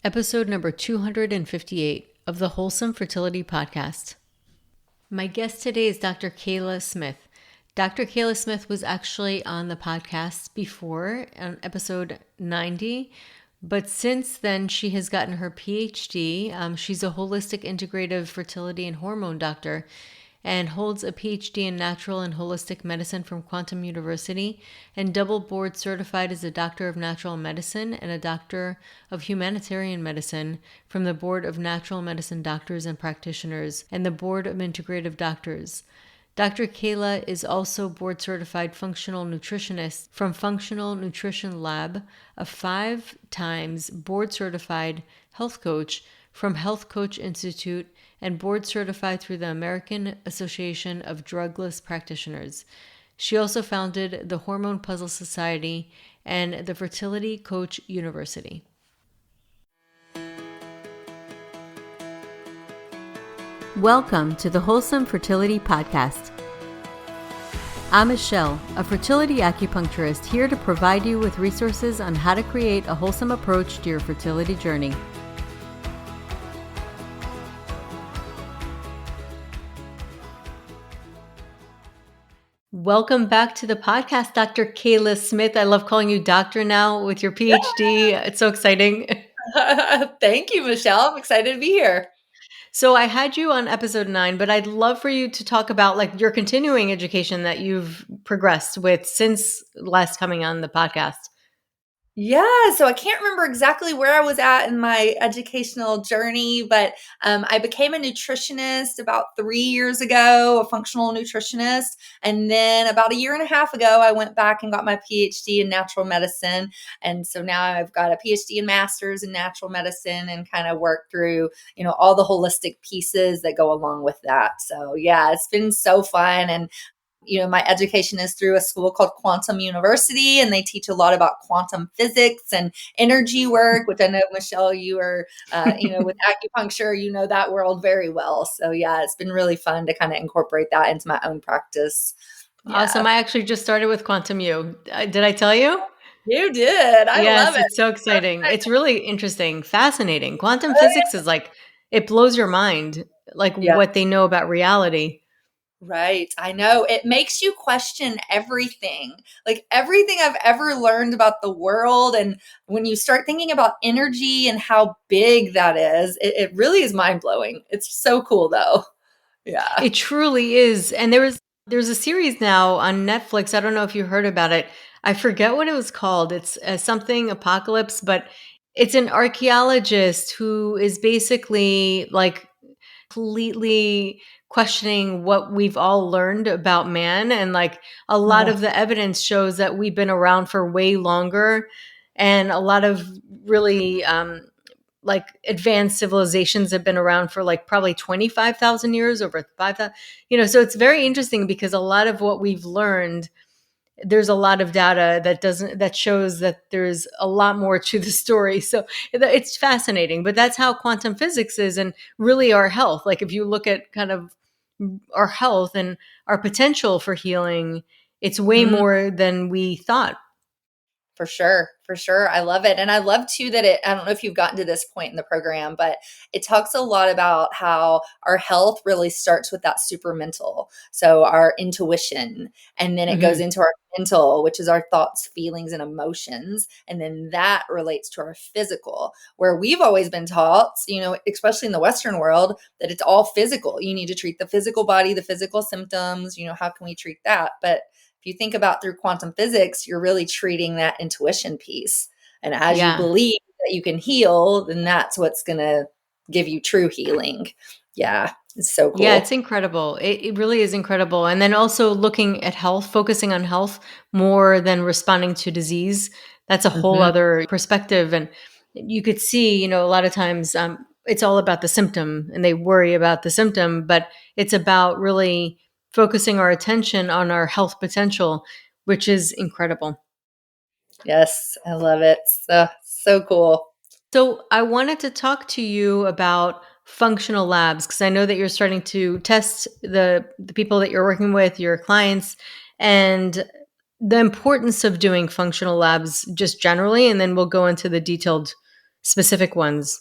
episode number 258 of the Wholesome Fertility Podcast. My guest today is Dr. Kela Smith. Dr. Kela Smith was actually on the podcast before, on episode 90, but since then she has gotten her Ph.D. She's a Holistic-Integrative fertility and hormone doctor and holds a Ph.D. in natural and holistic medicine from Quantum University, and double board certified as a doctor of natural medicine and a doctor of humanitarian medicine from the Board of Natural Medicine Doctors and Practitioners and the Board of Integrative Doctors. Dr. Kela is also board certified functional nutritionist from Functional Nutrition Lab, a 5 times board certified health coach from Health Coach Institute, and board certified through the American Association of Drugless Practitioners. She also founded the Hormone Puzzle Society and the Fertility Coach University. Welcome to the Wholesome Fertility Podcast. I'm Michelle, a fertility acupuncturist here to provide you with resources on how to create a wholesome approach to your fertility journey. Welcome back to the podcast, Dr. Kela Smith. I love calling you doctor now with your PhD. It's so exciting. Thank you, Michelle. I'm excited to be here. So I had you on episode 9, but I'd love for you to talk about like your continuing education that you've progressed with since last coming on the podcast. Yeah, so I can't remember exactly where I was at in my educational journey, but I became a nutritionist about 3 years ago, a functional nutritionist. And then about a year and a half ago, I went back and got my PhD in natural medicine. And so now I've got a PhD and master's in natural medicine and kind of work through, all the holistic pieces that go along with that. So yeah, it's been so fun. And my education is through a school called Quantum University, and they teach a lot about quantum physics and energy work, which I know, Michelle, you are, with acupuncture, you know that world very well. So yeah, it's been really fun to kind of incorporate that into my own practice. Yeah. Awesome. I actually just started with Quantum U. Did I tell you? You did. I Yes, love it. it's so exciting. It's really interesting, fascinating. Quantum physics is like, it blows your mind, like Yeah. what they know about reality. Right. I know. It makes you question everything, like everything I've ever learned about the world. And when you start thinking about energy and how big that is, it really is mind blowing. It's so cool, though. Yeah. It truly is. And there's a series now on Netflix. I don't know if you heard about it. I forget what it was called. It's something apocalypse, but it's an archaeologist who is basically like completely questioning what we've all learned about man. And like a lot of the evidence shows that we've been around for way longer. And a lot of really like advanced civilizations have been around for like probably 25,000 years, over 5,000, so it's very interesting because a lot of what we've learned, there's a lot of data that shows that there's a lot more to the story. So it's fascinating, but that's how quantum physics is, and really our health. Like if you look at kind of our health and our potential for healing, it's way more than we thought. For sure. For sure. I love it. And I love too that I don't know if you've gotten to this point in the program, but it talks a lot about how our health really starts with that super mental. So our intuition, and then it goes into our mental, which is our thoughts, feelings, and emotions. And then that relates to our physical, where we've always been taught, especially in the Western world, that it's all physical. You need to treat the physical body, the physical symptoms, how can we treat that? But you think about through quantum physics, you're really treating that intuition piece. And as you believe that you can heal, then that's what's going to give you true healing. Yeah. It's so cool. Yeah, it's incredible. It really is incredible. And then also looking at health, focusing on health more than responding to disease. That's a whole other perspective. And you could see, a lot of times it's all about the symptom and they worry about the symptom, but it's about really focusing our attention on our health potential, which is incredible. Yes, I love it. So cool. So I wanted to talk to you about functional labs, because I know that you're starting to test the people that you're working with, your clients, and the importance of doing functional labs just generally, and then we'll go into the detailed specific ones?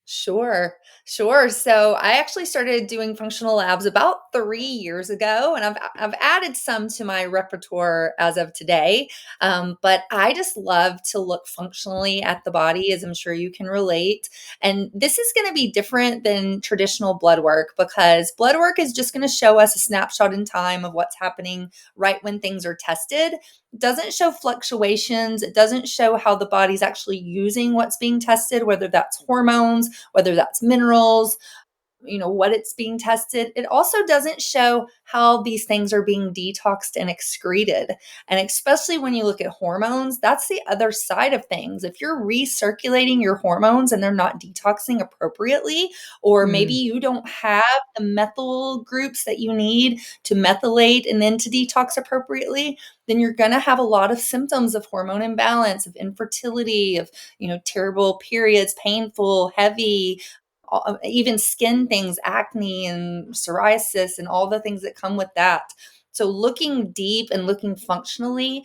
Sure, sure. So I actually started doing functional labs about 3 years ago, and I've added some to my repertoire as of today. But I just love to look functionally at the body, as I'm sure you can relate. And this is going to be different than traditional blood work because blood work is just going to show us a snapshot in time of what's happening right when things are tested. It doesn't show fluctuations. It doesn't show how the body's actually using what's being tested, whether that's hormones, whether that's minerals, what it's being tested. It also doesn't show how these things are being detoxed and excreted. And especially when you look at hormones, that's the other side of things. If you're recirculating your hormones and they're not detoxing appropriately, or maybe Mm, you don't have the methyl groups that you need to methylate and then to detox appropriately, then you're going to have a lot of symptoms of hormone imbalance, of infertility, of terrible periods, painful, heavy, even skin things, acne and psoriasis, and all the things that come with that. So, looking deep and looking functionally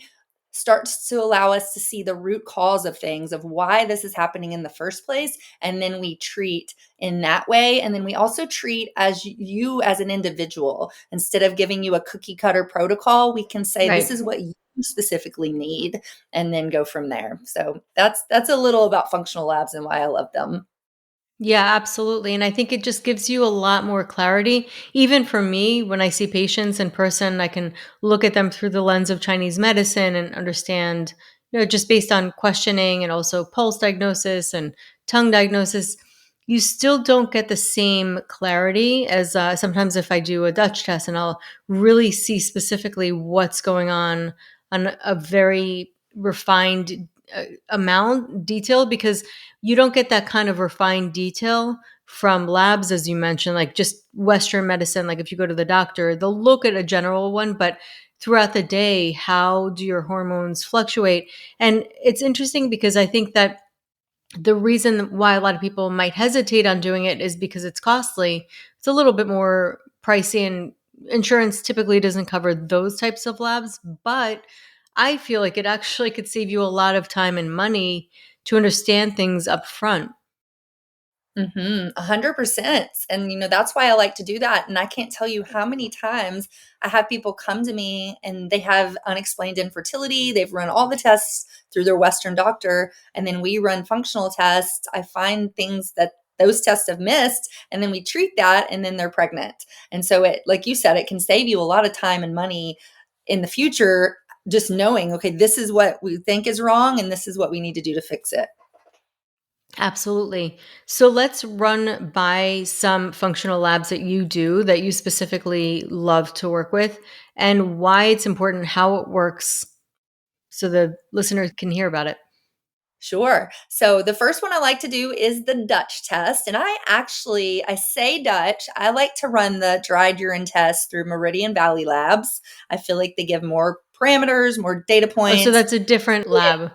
starts to allow us to see the root cause of things, of why this is happening in the first place. And then we treat in that way. And then we also treat as you as an individual. Instead of giving you a cookie cutter protocol, we can say, this right. is what you specifically need, and then go from there. So that's a little about functional labs and why I love them. Yeah, absolutely. And I think it just gives you a lot more clarity. Even for me, when I see patients in person, I can look at them through the lens of Chinese medicine and understand, just based on questioning and also pulse diagnosis and tongue diagnosis, you still don't get the same clarity as sometimes if I do a Dutch test and I'll really see specifically what's going on a very refined amount detail, because you don't get that kind of refined detail from labs, as you mentioned, like just Western medicine. Like if you go to the doctor, they'll look at a general one, but throughout the day, how do your hormones fluctuate? And it's interesting because I think that the reason why a lot of people might hesitate on doing it is because it's costly. It's a little bit more pricey, and insurance typically doesn't cover those types of labs. But I feel like it actually could save you a lot of time and money to understand things up front. 100%. And, that's why I like to do that. And I can't tell you how many times I have people come to me and they have unexplained infertility. They've run all the tests through their Western doctor. And then we run functional tests. I find things that those tests have missed. And then we treat that and then they're pregnant. And so like you said, it can save you a lot of time and money in the future, just knowing, okay, this is what we think is wrong and this is what we need to do to fix it. Absolutely. So let's run by some functional labs that you do that you specifically love to work with and why it's important, how it works, so the listeners can hear about it. Sure. So the first one I like to do is the Dutch test. And I say Dutch. I like to run the dried urine test through Meridian Valley Labs. I feel like they give more parameters, more data Oh, so points. that's a different lab.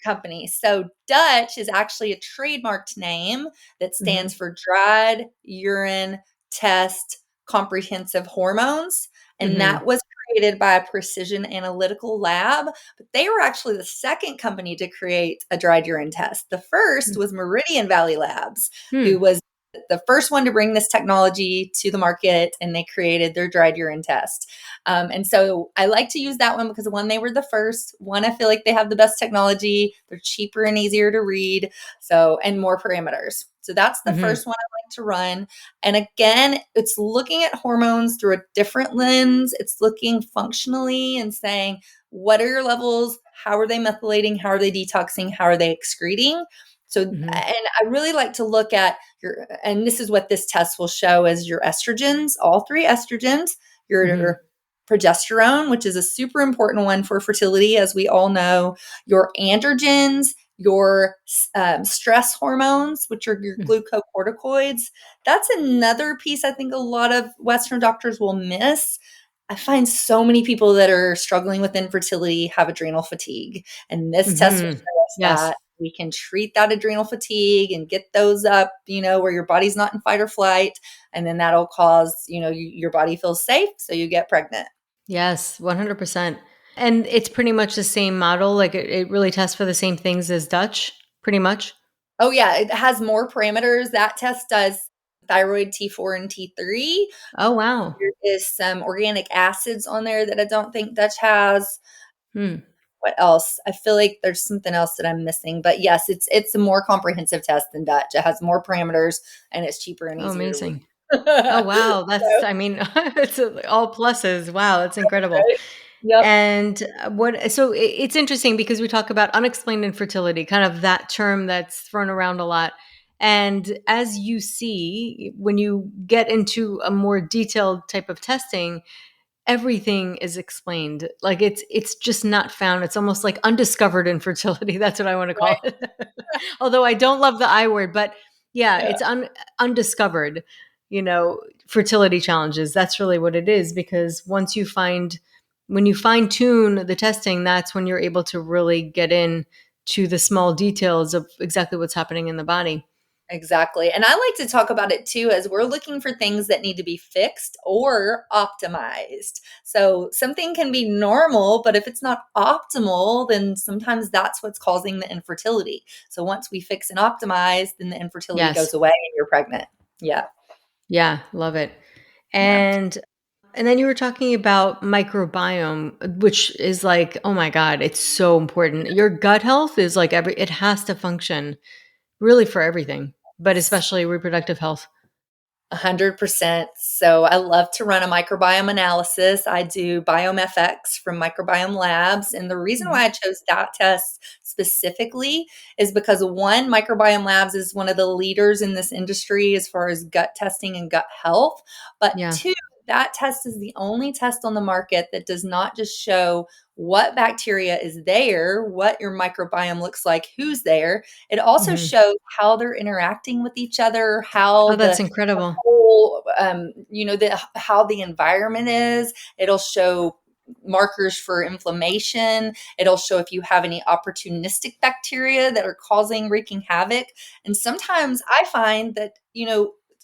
Company. So Dutch is actually a trademarked name that Hmm. stands for Dried Urine Test Comprehensive Hormones. And Hmm. that was created by a precision analytical lab. But they were actually the second company to create a dried urine test. The first was Meridian Valley Labs, who Hmm. was the first one to bring this technology to the market, and they created their dried urine test. And so I like to use that one because one, they were the first. One, I feel like they have the best technology. They're cheaper and easier to read. So, and more parameters. So that's the Hmm. first one I like to run. And again, it's looking at hormones through a different lens. It's looking functionally and saying, what are your levels? How are they methylating? How are they detoxing? How are they excreting? So, and Hmm. I really like to look at and this is what this test will show is your estrogens, all three estrogens, Hmm. your progesterone, which is a super important one for fertility, as we all know, your androgens, your stress hormones, which are your glucocorticoids. That's another piece I think a lot of Western doctors will miss. I find so many people that are struggling with infertility have adrenal fatigue. And this test will Hmm. show us Yes. that we can treat that adrenal fatigue and get those up, where your body's not in fight or flight. And then that'll cause, your body feels safe. So you get pregnant. Yes. 100%. And it's pretty much the same model. Like it really tests for the same things as Dutch, pretty much. Oh, yeah, it has more parameters. That test does thyroid T4 and T3. Oh, wow. There is some organic acids on there that I don't think Dutch has. Hmm. What else? I feel like there's something else that I'm missing. But yes, it's a more comprehensive test than Dutch. It has more parameters and it's cheaper and Oh, easier to read. amazing. Oh, wow. That's, I mean, it's all pluses. Wow. That's incredible. Right? Yep. And so it's interesting because we talk about unexplained infertility, kind of that term that's thrown around a lot. And as you see, when you get into a more detailed type of testing, everything is explained. Like it's just not found. It's almost like undiscovered infertility. That's what I want to call Right. it. Although I don't love the I word, but yeah, Yeah. it's undiscovered, fertility challenges. That's really what it is, because when you fine tune the testing, that's when you're able to really get in to the small details of exactly what's happening in the body. Exactly. And I like to talk about it too, as we're looking for things that need to be fixed or optimized. So something can be normal, but if it's not optimal, then sometimes that's what's causing the infertility. So once we fix and optimize, then the infertility Yes. goes away and you're pregnant. Yeah. Yeah, love it. Yeah. And then you were talking about microbiome, which is like, oh my God, it's so important. Your gut health is like it has to function really for everything, but especially reproductive health. 100%. So I love to run a microbiome analysis. I do Biome FX from Microbiome Labs. And the reason Mhm. why I chose that test specifically is because one, Microbiome Labs is one of the leaders in this industry as far as gut testing and gut health. But Yeah. two, that test is the only test on the market that does not just show what bacteria is there, what your microbiome looks like, who's there. It also Hmm. shows how they're interacting with each other, Oh, how that's the incredible. whole how the environment is. It'll show markers for inflammation. It'll show if you have any opportunistic bacteria that are wreaking havoc. And sometimes I find that,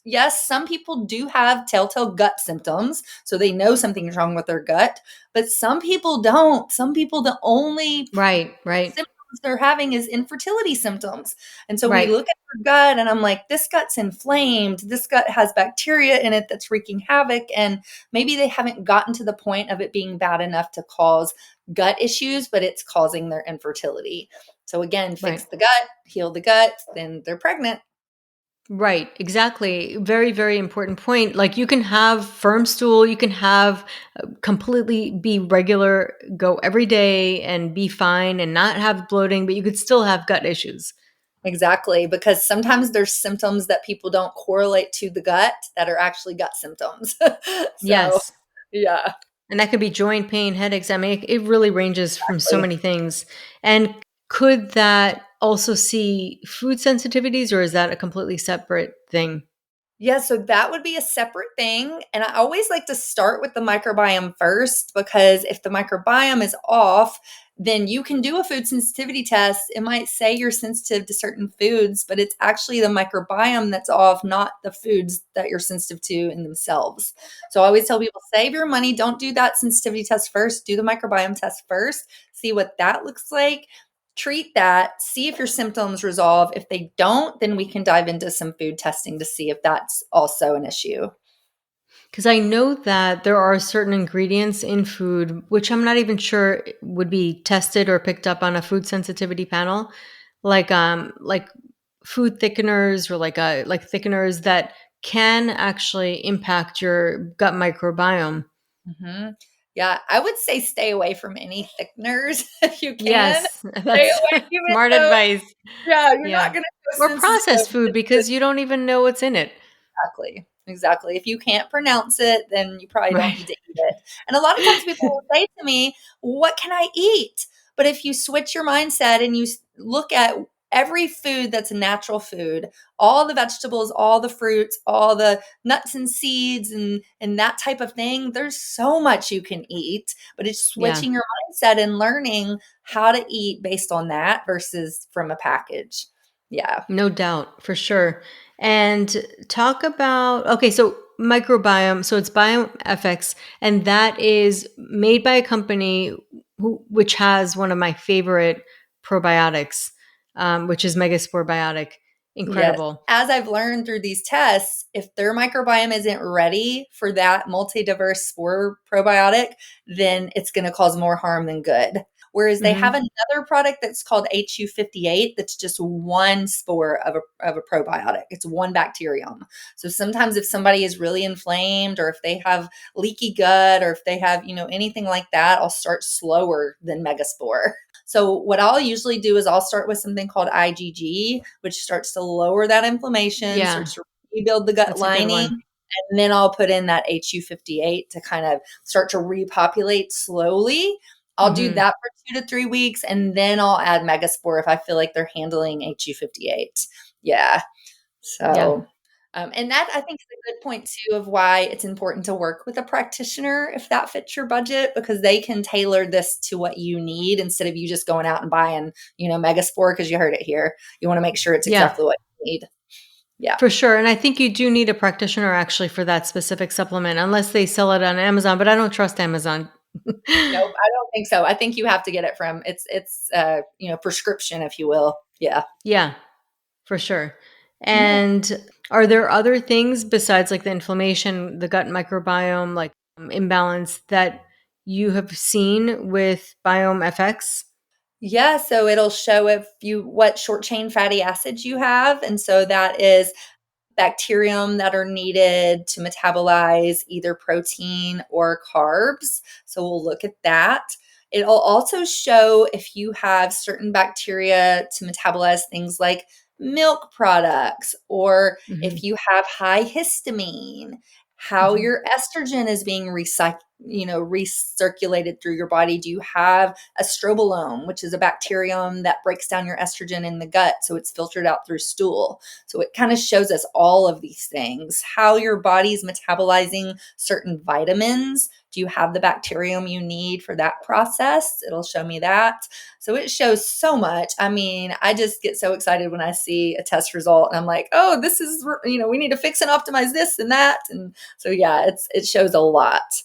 yes, some people do have telltale gut symptoms, so they know something's wrong with their gut, but some people don't. Some people, the only Right, right, symptoms they're having is infertility symptoms. And so we right, look at her gut and I'm like, this gut's inflamed. This gut has bacteria in it that's wreaking havoc. And maybe they haven't gotten to the point of it being bad enough to cause gut issues, but it's causing their infertility. So again, fix right. the gut, heal the gut, then they're pregnant. Right, exactly. Very, very important point. Like you can have firm stool, you can have completely be regular, go every day and be fine and not have bloating, but you could still have gut issues. Exactly, because sometimes there's symptoms that people don't correlate to the gut that are actually gut symptoms. So, Yes. yeah. And that could be joint pain, headaches. I mean, it really ranges from so Exactly. many things. And could that also see food sensitivities, or is that a completely separate thing? Yeah, so that would be a separate thing. And I always like to start with the microbiome first because if the microbiome is off, then you can do a food sensitivity test. It might say you're sensitive to certain foods, but it's actually the microbiome that's off, not the foods that you're sensitive to in themselves. So I always tell people save your money, don't do that sensitivity test first, do the microbiome test first, see what that looks like, treat that, see if your symptoms resolve. If they don't, then we can dive into some food testing to see if that's also an issue. Because I know that there are certain ingredients in food, which I'm not even sure would be tested or picked up on a food sensitivity panel, like food thickeners or like thickeners that can actually impact your gut microbiome. Mhm. Yeah, I would say stay away from any thickeners if you can. Yes, Stay that's away, even smart though, advice. yeah, you're not Yeah. gonna go Or sensitive. processed food because you don't even know what's in it. Exactly. Exactly. If you can't pronounce it, then you probably don't Right. need to eat it. And a lot of times people will say to me, "What can I eat?" But if you switch your mindset and you look at every food that's a natural food, all the vegetables, all the fruits, all the nuts and seeds and that type of thing, there's so much you can eat, but it's Yeah. switching your mindset and learning how to eat based on that versus from a package. Yeah. No doubt, for sure. And talk about okay, so microbiome, so it's BioFX, and that is made by a company which has one of my favorite probiotics, which is Megaspore Biotic. Yes. incredible. As I've learned through these tests, if their microbiome isn't ready for that multi-diverse spore probiotic, then it's going to cause more harm than good. Whereas they have Hmm. another product that's called HU58 that's just one spore of a probiotic. It's one bacterium. So sometimes if somebody is really inflamed or if they have leaky gut or if they have, anything like that, I'll start slower than Megaspore. So what I'll usually do is I'll start with something called IgG, which starts to lower that inflammation, Yeah, starts to rebuild the gut that's a good lining. one. And then I'll put in that HU58 to kind of start to repopulate slowly. I'll do Hmm. that for 2 to 3 weeks, and then I'll add Megaspore if I feel like they're handling HU58. Yeah. Yeah. So, and that I think is a good point too of why it's important to work with a practitioner if that fits your budget, because they can tailor this to what you need instead of you just going out and buying, Megaspore because you heard it here. You want to make sure it's Yeah, exactly what you need. Yeah. for sure. And I think you do need a practitioner actually for that specific supplement, unless they sell it on Amazon, but I don't trust Amazon. Nope, I don't think so. I think you have to get it from prescription, if you will. Yeah. Yeah, for sure. Yeah. And are there other things besides like the inflammation, the gut microbiome, like imbalance that you have seen with Biome FX? Yeah, so it'll show what short chain fatty acids you have. And so that is bacterium that are needed to metabolize either protein or carbs. So we'll look at that. It'll also show if you have certain bacteria to metabolize things like milk products, or Hmm. if you have high histamine, how Hmm. your estrogen is being recirculated through your body. Do you have a strobolome, which is a bacterium that breaks down your estrogen in the gut so it's filtered out through stool? So it kind of shows us all of these things, how your body's metabolizing certain vitamins. Do you have the bacterium you need for that process? It'll show me that. So it shows so much. I mean, I just get so excited when I see a test result and I'm like, oh, this is, we need to fix and optimize this and that. And so, yeah, it shows a lot.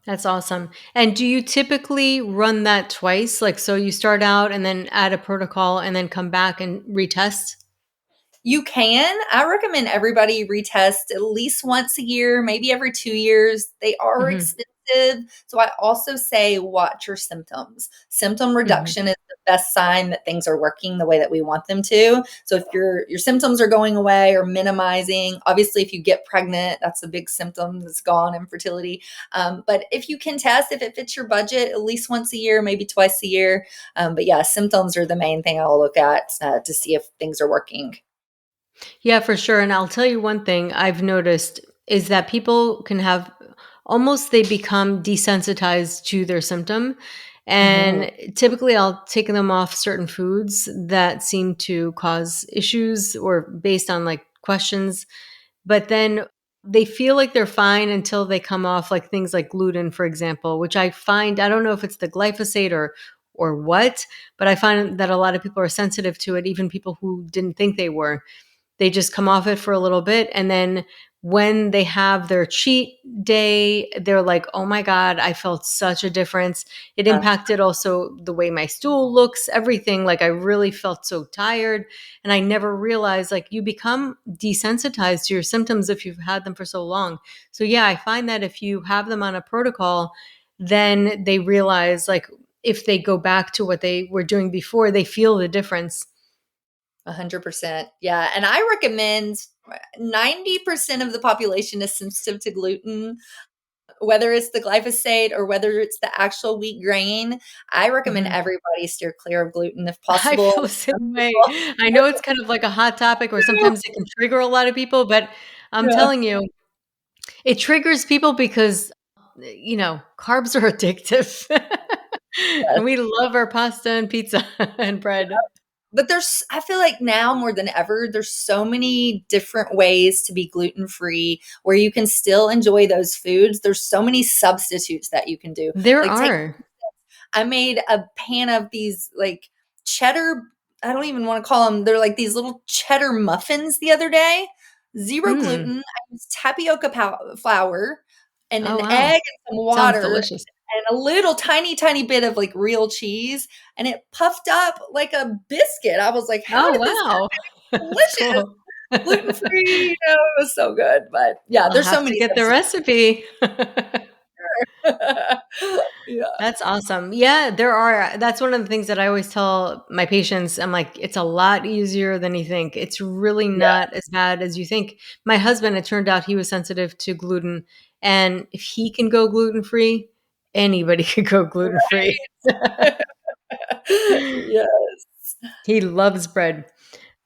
That's awesome. And do you typically run that twice? Like, so you start out and then add a protocol and then come back and retest? You can. I recommend everybody retest at least once a year, maybe every 2 years. They are Hmm. expensive. So I also say watch your symptoms. Symptom Hmm. reduction is the best sign that things are working the way that we want them to. So if your symptoms are going away or minimizing, obviously if you get pregnant, that's a big symptom that's gone in fertility. But if you can test, if it fits your budget, at least once a year, maybe twice a year. But yeah, symptoms are the main thing I'll look at to see if things are working. Yeah, for sure. And I'll tell you one thing I've noticed is that people can have almost they become desensitized to their symptom. Mhm. And typically I'll take them off certain foods that seem to cause issues or based on like questions. But then they feel like they're fine until they come off like things like gluten, for example, which I find I don't know if it's the glyphosate or what, but I find that a lot of people are sensitive to it, even people who didn't think they were. They just come off it for a little bit. And then when they have their cheat day, they're like, oh my God, I felt such a difference. It Uh, impacted also the way my stool looks, everything. Like I really felt so tired. And I never realized like you become desensitized to your symptoms if you've had them for so long. So yeah, I find that if you have them on a protocol, then they realize like if they go back to what they were doing before, they feel the difference. 100%. Yeah. And I recommend 90% of the population is sensitive to gluten, whether it's the glyphosate or whether it's the actual wheat grain. I recommend Mhm. everybody steer clear of gluten if I feel possible. the same way. I know it's kind of like a hot topic or sometimes it can trigger a lot of people, but I'm Yeah. telling you, it triggers people because, carbs are addictive. Yes. And we love our pasta and pizza and bread. But I feel like now more than ever, there's so many different ways to be gluten free where you can still enjoy those foods. There's so many substitutes that you can do. There Like, are. I made a pan of these like cheddar. I don't even want to call them. They're like these little cheddar muffins the other day. Zero Mm. gluten. I used tapioca flour and Oh, an wow. egg and some Sounds water delicious. and a little tiny bit of like real cheese, and it puffed up like a biscuit. I was like, how Oh, did this wow. That's delicious, cool. gluten-free, it was so good. But yeah, I'll there's so have to many get the substitutes. recipe. Yeah. That's awesome. Yeah, that's one of the things that I always tell my patients. I'm like, it's a lot easier than you think. It's really Yeah. not as bad as you think. My husband, it turned out he was sensitive to gluten. And if he can go gluten free, anybody could go gluten free. Yes. He loves bread.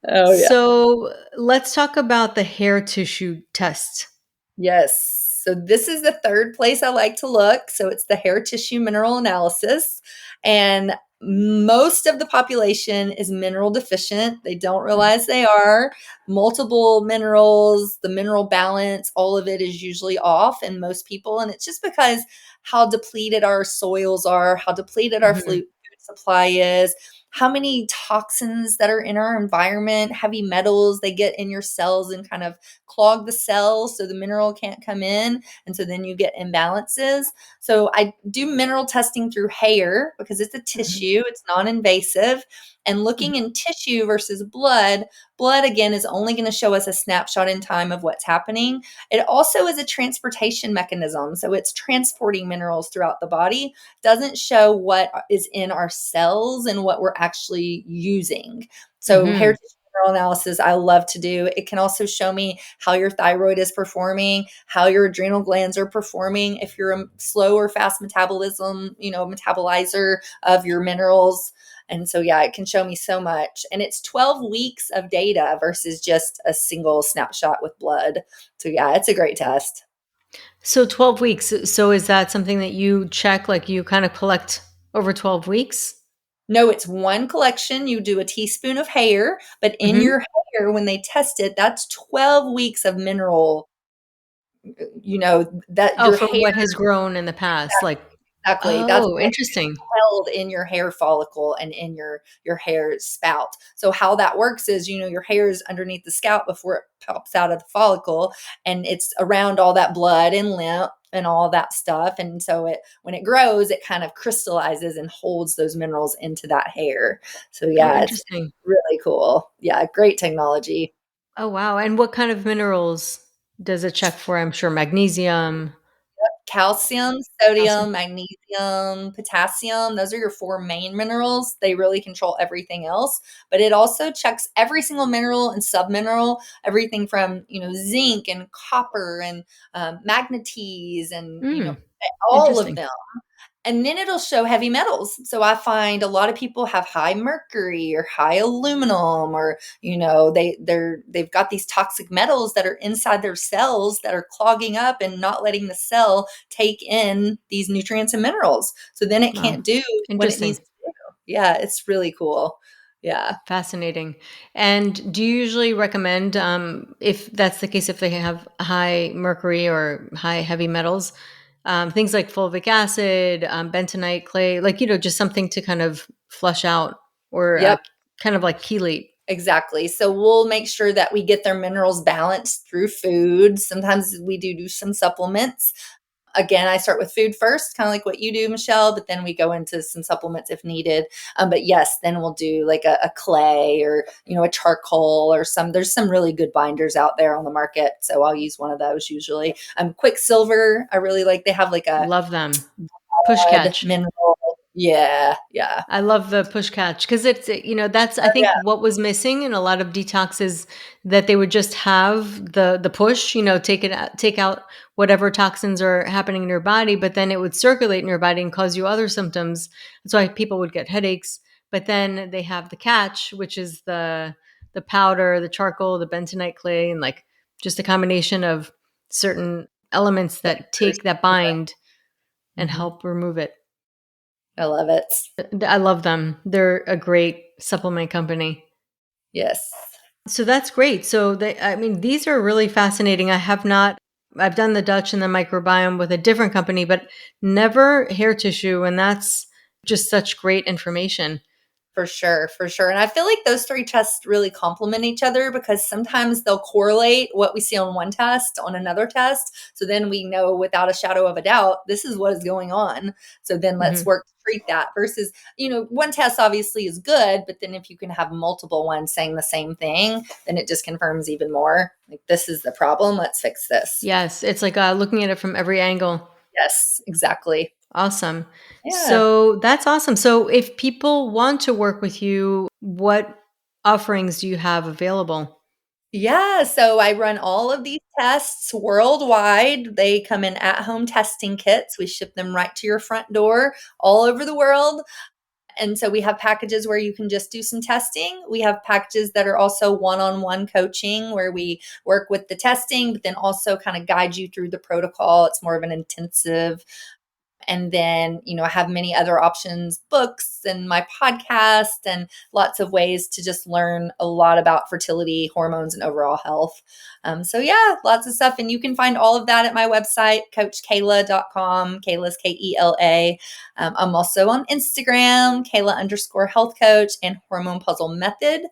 Oh, yeah. So let's talk about the hair tissue test. Yes. So this is the third place I like to look. So it's the hair tissue mineral analysis. And most of the population is mineral deficient. They don't realize they are. Multiple minerals, the mineral balance, all of it is usually off in most people. And it's just because how depleted our soils are, how depleted our Mhm, food supply is, how many toxins that are in our environment, heavy metals they get in your cells and kind of clog the cells so the mineral can't come in. And so then you get imbalances. So I do mineral testing through hair because it's a mhm, tissue, it's non invasive. And mhm, looking in tissue versus blood, blood again is only going to show us a snapshot in time of what's happening. It also is a transportation mechanism. So it's transporting minerals throughout the body, doesn't show what is in our cells and what we're actually using. So hair mhm, tissue mineral analysis I love to do. It can also show me how your thyroid is performing, how your adrenal glands are performing, if you're a slow or fast metabolism, metabolizer of your minerals. And so, yeah, it can show me so much. And it's 12 weeks of data versus just a single snapshot with blood. So, yeah, it's a great test. So 12 weeks. So is that something that you check, like you kind of collect over 12 weeks? No, it's one collection. You do a teaspoon of hair, but in Mhm. your hair, when they test it, that's 12 weeks of mineral, that Oh, your for hair. what has grown in the past, like Exactly. That's oh, what interesting. held in your hair follicle and in your hair spout. So how that works is, your hair is underneath the scalp before it pops out of the follicle, and it's around all that blood and lymph and all that stuff. And so when it grows, it kind of crystallizes and holds those minerals into that hair. So Oh, yeah, it's interesting. really cool. Yeah, great technology. Oh, wow, and what kind of minerals does it check for? I'm sure magnesium, Calcium, calcium? sodium, magnesium, potassium, those are your four main minerals. They really control everything else, but it also checks every single mineral and submineral, everything from, zinc and copper and magnesium and, Mm, all of interesting. them. And then it'll show heavy metals. So I find a lot of people have high mercury or high aluminum, or they've got these toxic metals that are inside their cells that are clogging up and not letting the cell take in these nutrients and minerals. So then it Wow, can't do what it needs interesting. to do. Yeah, it's really cool. Yeah. Fascinating. And do you usually recommend, if that's the case, if they have high mercury or high heavy metals, things like fulvic acid, bentonite, clay, like, just something to kind of flush out or Yep. kind of like chelate? Exactly. So we'll make sure that we get their minerals balanced through food. Sometimes we do some supplements. Again, I start with food first, kind of like what you do, Michelle, but then we go into some supplements if needed. But yes, then we'll do like a clay or, a charcoal or there's some really good binders out there on the market. So I'll use one of those usually. Quicksilver, I really like, they have like a Love them. Push blood catch. mineral. Yeah. Yeah. I love the push catch because it's, that's, I Oh, think, yeah. what was missing in a lot of detoxes, that they would just have the push, take out whatever toxins are happening in your body, but then it would circulate in your body and cause you other symptoms. That's why people would get headaches. But then they have the catch, which is the powder, the charcoal, the bentonite clay, and like just a combination of certain elements that bind and Mhm. help remove it. I love it. I love them. They're a great supplement company. Yes. So that's great. So I mean, these are really fascinating. I've done the Dutch and the microbiome with a different company, but never hair tissue. And that's just such great information. For sure, for sure. And I feel like those three tests really complement each other because sometimes they'll correlate what we see on one test on another test. So then we know without a shadow of a doubt, this is what is going on. So then let's Hmm. work to treat that versus, one test obviously is good, but then if you can have multiple ones saying the same thing, then it just confirms even more like this is the problem. Let's fix this. Yes. It's like looking at it from every angle. Yes, exactly. Awesome. Yeah. So that's awesome. So if people want to work with you, what offerings do you have available? Yeah, so I run all of these tests worldwide. They come in at-home testing kits. We ship them right to your front door all over the world. And so we have packages where you can just do some testing. We have packages that are also one-on-one coaching where we work with the testing, but then also kind of guide you through the protocol. It's more of an intensive. And then, I have many other options, books and my podcast, and lots of ways to just learn a lot about fertility, hormones, and overall health. So yeah, lots of stuff. And you can find all of that at my website, coachkela.com. Kela's Kela. I'm also on Instagram, Kela_health coach, and Hormone Puzzle Method,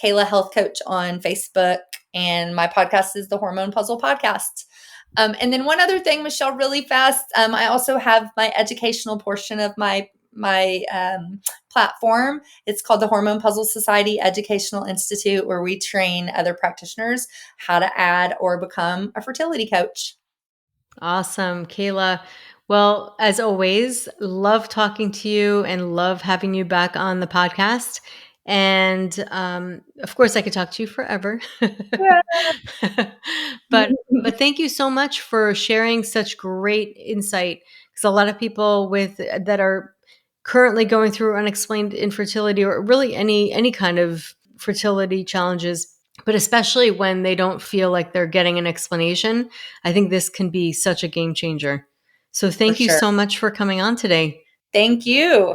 Kela Health Coach on Facebook. And my podcast is the Hormone Puzzle Podcast. And then one other thing, Michelle, really fast. I also have my educational portion of my platform. It's called the Hormone Puzzle Society Educational Institute, where we train other practitioners how to add or become a fertility coach. Awesome, Kela. Well, as always, love talking to you and love having you back on the podcast. And of course, I could talk to you forever. but thank you so much for sharing such great insight. Because a lot of people that are currently going through unexplained infertility or really any kind of fertility challenges, but especially when they don't feel like they're getting an explanation, I think this can be such a game changer. So thank you so much for coming on today. Thank you.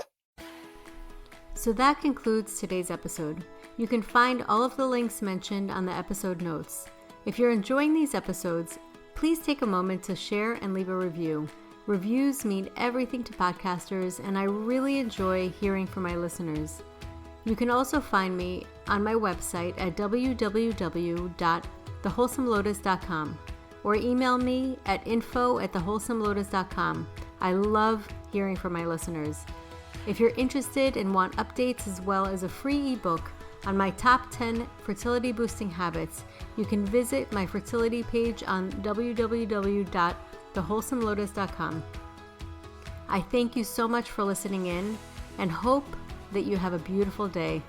So that concludes today's episode. You can find all of the links mentioned on the episode notes. If you're enjoying these episodes, please take a moment to share and leave a review. Reviews mean everything to podcasters, and I really enjoy hearing from my listeners. You can also find me on my website at www.thewholesomelotus.com or email me at info@thewholesomelotus.com. I love hearing from my listeners. If you're interested and want updates as well as a free ebook on my top 10 fertility boosting habits, you can visit my fertility page on www.thewholesomelotus.com. I thank you so much for listening in and hope that you have a beautiful day.